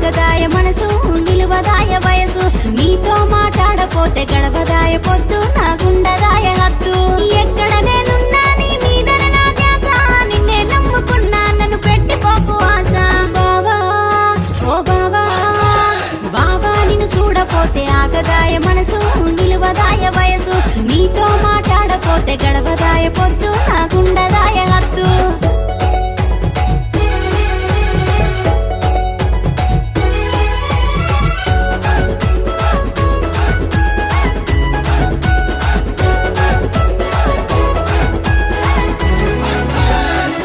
ఆగదాయ మనసు నిలువదాయ వయసు నీతో మాట్లాడపోతే గడవదాయ పొద్దు నాగుండదాయ హద్దు ఎక్కడ నేనున్నా నీ మీదనే నా ధ్యాస నిన్నే నమ్ముకున్నా నన్ను పెట్టిపోకు ఆశ బావా ఓ బావా బావా నిన్ను చూడపోతే ఆగదాయ మనసు నిలువదాయ వయసు నీతో మాట్లాడపోతే గడవదాయ పొద్దు నాగుండదాయ హద్దు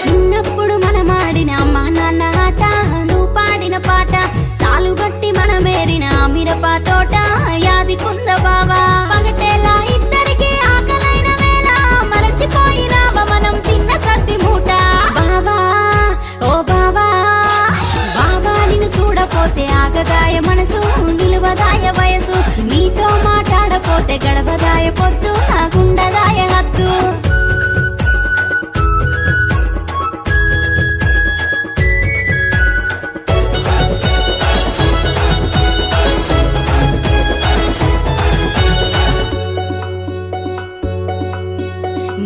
చిన్నప్పుడు మనమాడిన అమ్మా నాన్న ఆట నువ్వు పాడిన పాట సాలు బట్టి మనమేరిన మిరప తోట యాదికుంద బావా పగటేలా ఇద్దరికి ఆకలైన వేళ మరచిపోయినావా మనం తిన్న సద్ది మూట బావా ఓ బావా బావా నిన్ను చూడపోతే ఆగదాయ మనసు నిలువదాయ వయసు నీతో మాట్లాడపోతే గడవదాయ పొద్దు నాగుండదాయ హద్దు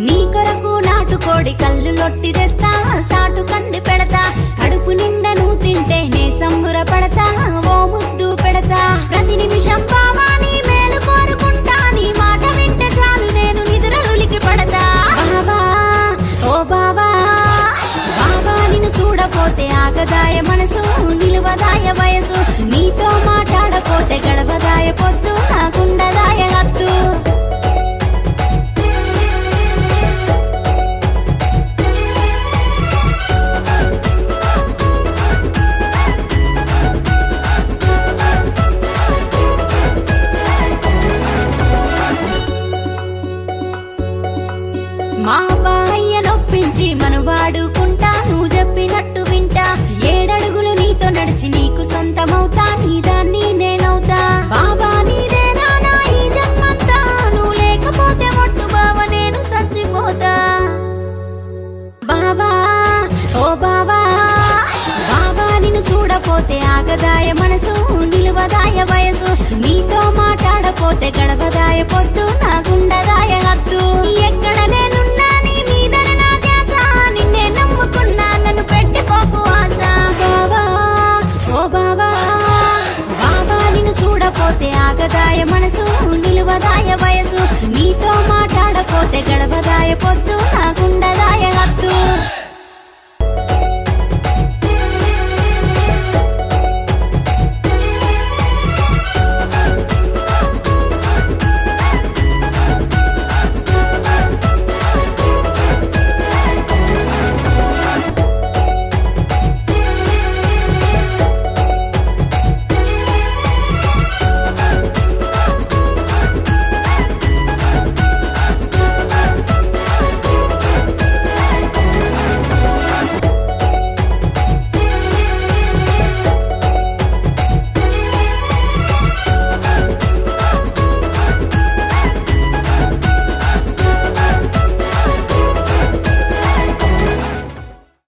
నీ కొరకు నాటుకోడి కళ్ళు లొట్టి తెస్తా సాటు కండి పెడతా కడుపు నిండా నువ్వు తింటే నే సంబుర పడతా ఓ ముద్దు పెడతా ప్రతి నిమిషం బావా నీ మేలు కోరుకుంటా నీ మాట వింటే చాలు నేను నిద్రలులికి పడతా బావా ఓ బావా బావా నిన్ను చూడపోతే ఆగదాయ మనసు నిలువదాయ వయసు నీతో మాట్లాడపోతే గడవదాయ పొద్దు నాగుండదాయ హద్దు మా బాయ్య నొప్పించి మనం వాడుకుంటా నువ్వు చెప్పినట్టు వింటా ఏడడుగులు నీతో నడిచి నీకు సొంతమవుతా నీదాన్ని నేనవుతా బాబా నీదేనా నా ఈ జన్మంతా నువ్వు లేకపోతే మొట్టు బావా నేను చచ్చిపోతా బావా ఓ బావా బావా నిన్ను చూడపోతే ఆగదాయ మనసు నిలువదాయ వయసు నీతో మాట్లాడపోతే గడవదాయ పొద్దు నాగుండదాయ హద్దు ఎక్కడ నేనున్నా నీ మీదనే నా ధ్యాస నిన్నే నమ్ముకున్నా నన్ను పెట్టిపోకు ఆశ బావా ఓ బావా బావా నిన్ను చూడపోతే ఆగదాయ మనసు నిలువదాయ వయసు నీతో మాట్లాడపోతే గడవదాయ పొద్దు